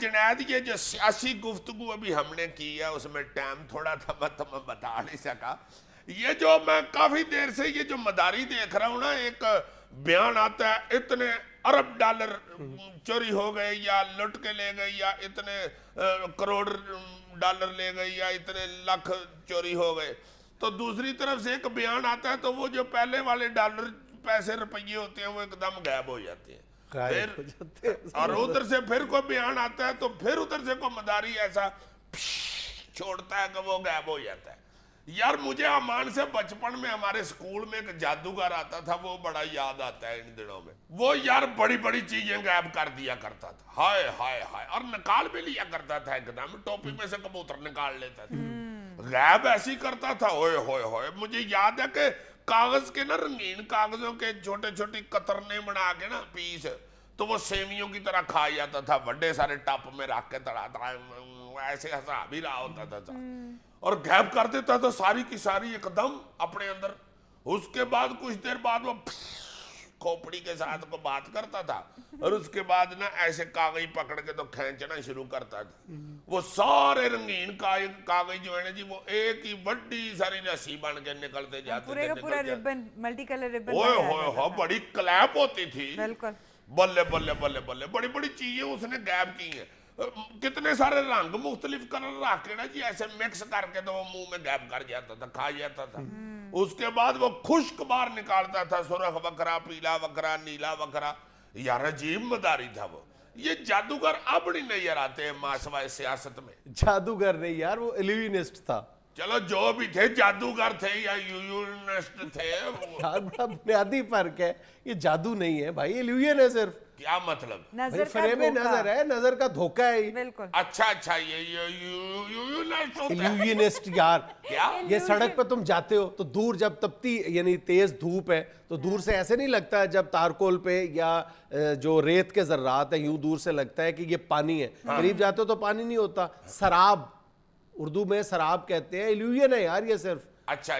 جنید یہ جو سیاسی گفتگو ابھی ہم نے کی ہے اس میں ٹائم تھوڑا تھا میں تمہیں بتا نہیں سکا. یہ جو میں کافی دیر سے یہ جو مداری دیکھ رہا ہوں نا, ایک بیان آتا ہے اتنے ارب ڈالر چوری ہو گئے یا لٹ کے لے گئے یا اتنے کروڑ ڈالر لے گئے یا اتنے لاکھ چوری ہو گئے, تو دوسری طرف سے ایک بیان آتا ہے تو وہ جو پہلے والے ڈالر پیسے روپیے ہوتے ہیں وہ ایک دم غائب ہو جاتے ہیں. پھر اور ادھر سے پھر کوئی بیان آتا ہے تو پھر ادھر سے کوئی مداری ایسا چھوڑتا ہے کہ وہ غائب ہو جاتا ہے. یار مجھے امان سے بچپن میں ہمارے سکول میں ایک جادوگر آتا تھا, وہ بڑا یاد آتا ہے ان دنوں میں. وہ یار بڑی بڑی چیزیں غائب کر دیا کرتا تھا, ہائے ہائے ہائے, اور نکال بھی لیا کرتا تھا ایک دم, ٹوپی میں سے کبوتر نکال لیتا تھا, غائب ایسی کرتا تھا اوئے ہوئے ہوئے. مجھے یاد ہے کہ کاغذ کے نا رنگین کاغذوں کے چھوٹے چھوٹی قطرنے بنا کے نا پیس, تو وہ سیویوں کی طرح کھا جاتا تھا, بڑے سارے ٹپ میں رکھ کے تڑا تڑا ایسے حساب ہی رہا ہوتا تھا, اور غائب کر دیتا تھا ساری کی ساری ایک دم اپنے اندر. اس کے بعد کچھ دیر بعد وہ کھوپڑی کے ساتھ کو بات کرتا تھا, اور اس کے بعد نا ایسے کاغذ پکڑ کے تو کھینچنا شروع کرتا تھا. وہ سارے رنگین کاغذ جو ہے نا جی, وہ ایک ہی بڑی ساری رسی بن کے نکلتے جاتے تھے, پورا ربن, ملٹی کلر ربن. اوئے ہوئے ہوئے, بڑی کلیپ ہوتی تھی. بالکل بلے بلے بلے بلے, بڑی بڑی چیزیں اس نے غائب کی ہیں. کتنے سارے رنگ مختلف کلر رکھ کے نا جی ایسے مکس کر کے تو وہ منہ میں غائب کر جاتا تھا, کھا جاتا تھا. اس کے بعد وہ خشک باہر نکالتا تھا, سرخ وکرا, پیلا وکرا, نیلا وکرا. یار عجیب مداری تھا وہ. یہ جادوگر اب نہیں نظر آتے ہیں ماسوائے سیاست میں. جادوگر نہیں یار, وہ ایلیوینسٹ تھا. چلو جو بھی تھے, جادوگر تھے یا یونسٹ تھے. یار بڑا بنیادی فرق ہے, یہ جادو نہیں ہے بھائی, ایلیوژن ہے صرف. کیا مطلب؟ نظر کا فریب نظر ہے, نظر کا دھوکہ ہے. بالکل. اچھا یہ ایلیوژنسٹ یار, یہ سڑک پہ تم جاتے ہو تو دور جب تپتی یعنی تیز دھوپ ہے تو دور سے ایسے نہیں لگتا ہے, جب تارکول پہ یا جو ریت کے ذرات ہیں یوں دور سے لگتا ہے کہ یہ پانی ہے, قریب جاتے ہو تو پانی نہیں ہوتا. سراب, اردو میں سراب کہتے ہیں, ایلیوژن ہے یار یہ صرف. اچھا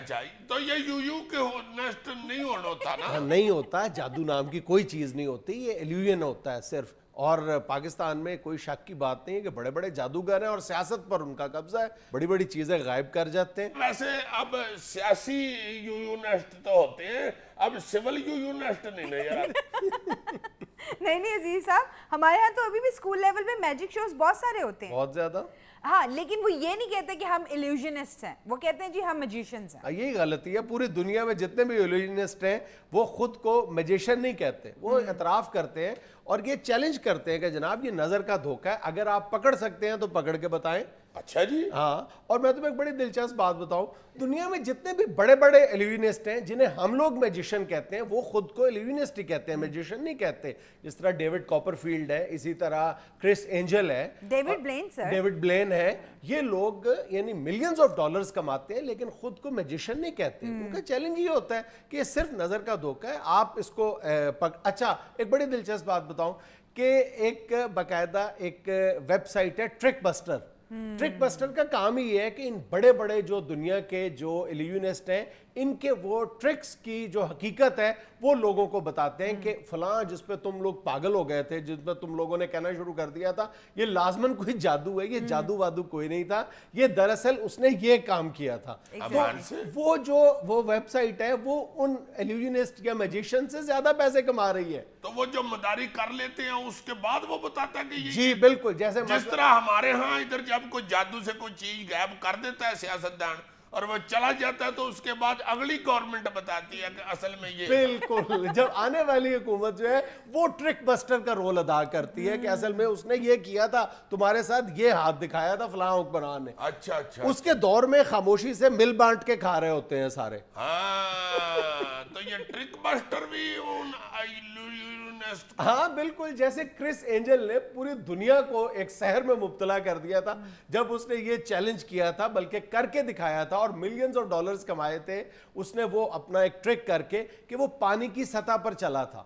تو یہ یو کے نیسٹ نہیں ہوتا نا؟ نہیں ہوتا, جادو نام کی کوئی چیز نہیں ہوتی, یہ ایلیوژن ہوتا ہے صرف. اور پاکستان میں کوئی شک کی بات نہیں ہے کہ بڑے بڑے جادوگر ہیں اور سیاست پر ان کا قبضہ ہے, بڑی بڑی چیزیں غائب کر جاتے ہیں. ویسے اب سیاسی یونسٹ تو ہوتے ہیں, اب سول یونسٹ نہیں نظر آتے. نہیں عزیز صاحب, ہمارے یہاں تو ابھی بھی اسکول لیول پہ میجک شوز بہت سارے ہوتے ہیں, بہت زیادہ. ہاں, لیکن وہ یہ نہیں کہتے کہ ہم ایلیوژنسٹ ہیں, وہ کہتے ہیں جی ہم میجیشنز ہیں. یہی غلطی ہے, پوری دنیا میں جتنے بھی ایلیوژنسٹ ہیں وہ خود کو میجیشن نہیں کہتے, وہ اعتراف کرتے ہیں اور یہ چیلنج کرتے ہیں کہ جناب یہ نظر کا دھوکہ ہے, اگر آپ پکڑ سکتے ہیں تو پکڑ کے بتائیں. اچھا جی. ہاں, اور میں تمہیں ایک بڑی دلچسپ بات بتاؤں, دنیا میں جتنے بھی بڑے بڑے ایلیوینسٹ ہیں جنہیں ہم لوگ میجیشن کہتے ہیں, وہ خود کو ایلیوینسٹ ہی کہتے ہیں, میجیشن نہیں کہتے. جس طرح ڈیوڈ کاپر فیلڈ ہے, اسی طرح کرس اینجل ہے, ڈیوڈ بلین ہے, یہ لوگ یعنی ملینز آف ڈالرز کماتے ہیں لیکن خود کو میجیشن نہیں کہتے. ان کا چیلنج یہ ہوتا ہے کہ یہ صرف نظر کا دھوکہ ہے, آپ اس کو اچھا ایک بڑی دلچسپ بات بتاؤں کہ ایک باقاعدہ ایک ویب سائٹ ہے ٹرک بسٹر. ٹرک بسٹر کا کام ہی ہے کہ ان بڑے بڑے جو دنیا کے جو ایلیوینسٹ ہیں ان کے وہ ٹرکس کی جو حقیقت ہے وہ لوگوں کو بتاتے ہیں کہ فلاں جس پہ تم لوگ پاگل ہو گئے تھے, جس پہ تم لوگوں نے کہنا شروع کر دیا تھا یہ لازماً کوئی جادو ہے, یہ جادو وادو کوئی نہیں تھا, یہ دراصل اس نے یہ کام کیا تھا. وہ جو وہ ویب سائٹ ہے وہ ان ایلیوژنسٹ یا میجیشن سے زیادہ پیسے کما رہی ہے. تو وہ جو مداری کر لیتے ہیں اس کے بعد وہ بتاتا ہے کہ جی بالکل, جیسے جس طرح ہمارے ہاں ادھر جب کوئی جادو سے کوئی چیز غائب کر دیتا ہے سیاستدان اور وہ چلا جاتا ہے تو اس کے بعد اگلی گورنمنٹ بتاتی ہے کہ اصل میں یہ. بالکل, جب آنے والی حکومت جو ہے وہ ٹرک بسٹر کا رول ادا کرتی ہے کہ اصل میں اس نے یہ کیا تھا, تمہارے ساتھ یہ ہاتھ دکھایا تھا فلاں حکمران نے. اچھا اس کے دور میں خاموشی سے مل بانٹ کے کھا رہے ہوتے ہیں سارے. ہاں, تو یہ ٹرک بسٹر بھی ہاں بالکل, جیسے کرس اینجل نے پوری دنیا کو ایک سحر میں مبتلا کر دیا تھا جب اس نے یہ چیلنج کیا تھا, بلکہ کر کے دکھایا تھا اور ملینز آف ڈالرز کمائے تھے اس نے, وہ اپنا ایک ٹرک کر کے کہ وہ پانی کی سطح پر چلا تھا.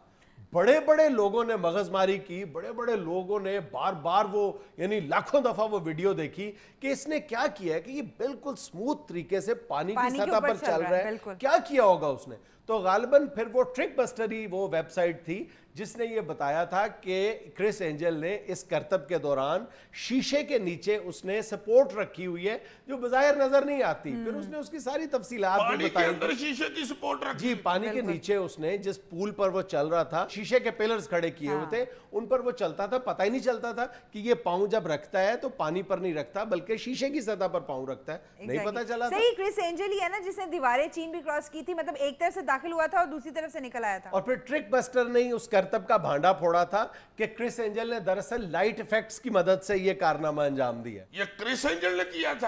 بڑے بڑے لوگوں نے مغز ماری کی, بڑے بڑے لوگوں نے بار بار وہ یعنی لاکھوں دفعہ وہ ویڈیو دیکھی کہ اس نے کیا کیا ہے کہ یہ بالکل سموتھ طریقے سے پانی کی سطح پر چل رہا ہے, کیا کیا ہوگا اس نے. تو غالباً پھر وہ ٹرک بسٹر ہی وہ ویب سائٹ تھی جس نے یہ بتایا تھا کہ کرس اینجل نے اس کرتب کے دوران شیشے کے نیچے اس نے سپورٹ رکھی ہوئی ہے جو بظاہر نظر نہیں آتی. پھر اس نے اس کی ساری تفصیلات بھی پانی کے بتائی. اندر شیشے کی سپورٹ رکھی. جی, پانی کے نیچے اس نے جس پول پر وہ چل رہا تھا شیشے کے پلرز کھڑے کیے ہوئے تھے, ان پر وہ چلتا تھا, پتہ ہی نہیں چلتا تھا کہ یہ پاؤں جب رکھتا ہے تو پانی پر نہیں رکھتا بلکہ شیشے کی سطح پر پاؤں رکھتا ہے. نہیں پتہ چلا تھا. صحیح, کرس اینجل ہی ہے نا جس نے دیواریں چین بھی کراس کی تھی, مطلب ایک طرف سے داخل ہوا تھا اور دوسری طرف سے نکل آیا تھا. اور پھر ٹرک بسٹر نے اس کرتب کا بھانڈا پھوڑا تھا کہ کرس اینجل نے دراصل لائٹ ایفیکٹس کی مدد سے یہ کارنامہ انجام دیا. یہ کرس اینجل نے کیا تھا,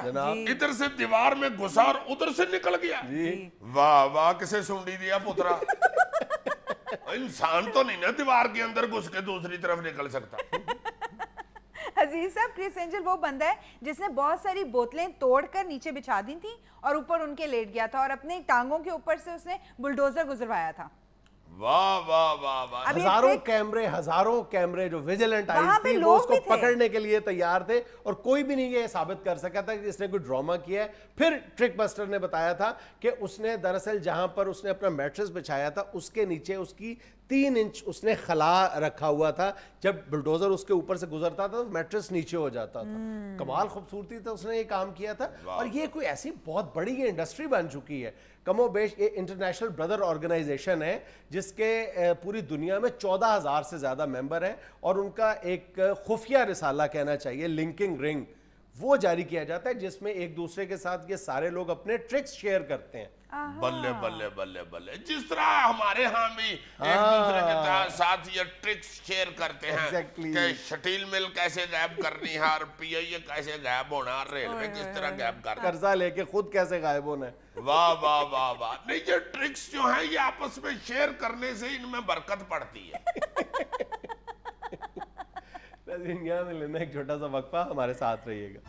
ادھر سے دیوار میں گھسا اور ادھر سے نکل گیا. واہ واہ, کسے سونڈی دیا پترا. انسان تو نہیں نا دیوار کے اندر گھس کے دوسری طرف نکل سکتا. عزیز صاحب, کرس اینجل وہ بندہ ہے جس نے بہت ساری بوتلیں توڑ کر نیچے بچھا دی تھیں اور اوپر ان کے لیٹ گیا تھا اور اپنے ٹانگوں کے اوپر سے اس نے بلڈوزر گزروایا تھا. واہ واہ واہ واہ. ہزاروں کیمرے جو ویجیلنٹ آئیز تھی وہ اس کو پکڑنے کے لیے تیار تھے اور کوئی بھی نہیں یہ ثابت کر سکا تھا کہ اس نے کوئی ڈراما کیا ہے. پھر ٹرک بسٹر نے بتایا تھا کہ اس نے دراصل جہاں پر اس نے اپنا میٹرس بچھایا تھا اس کے نیچے اس کی 3 انچ اس نے خلا رکھا ہوا تھا. جب بلڈوزر اس کے اوپر سے گزرتا تھا تو میٹرس نیچے ہو جاتا تھا. کمال خوبصورتی سے اس نے یہ کام کیا تھا. اور یہ کوئی ایسی بہت بڑی یہ انڈسٹری بن چکی ہے, کم و بیش یہ انٹرنیشنل برادر آرگنائزیشن ہے جس کے پوری دنیا میں 14,000 سے زیادہ ممبر ہیں, اور ان کا ایک خفیہ رسالہ کہنا چاہیے, لنکنگ رنگ, وہ جاری کیا جاتا ہے جس میں ایک دوسرے کے ساتھ یہ سارے لوگ اپنے ٹرکس شیئر کرتے ہیں. بلے بلے بلے بلے, جس طرح ہمارے ہاں بھی ایک دوسرے کے ساتھ یہ ٹرکس شیئر کرتے ہیں کہ شٹیل مل کیسے غائب کرنی ہے اور پی آئی اے کیسے غائب ہونا, اور ریلوے کس طرح غائب کرنا, قرضہ لے کے خود کیسے غائب ہونا ہے. واہ واہ واہ واہ. نہیں, یہ ٹرکس جو ہیں یہ آپس میں شیئر کرنے سے ان میں برکت پڑتی ہے. یہاں سے لینا ایک چھوٹا سا وقفہ, ہمارے ساتھ رہیے گا.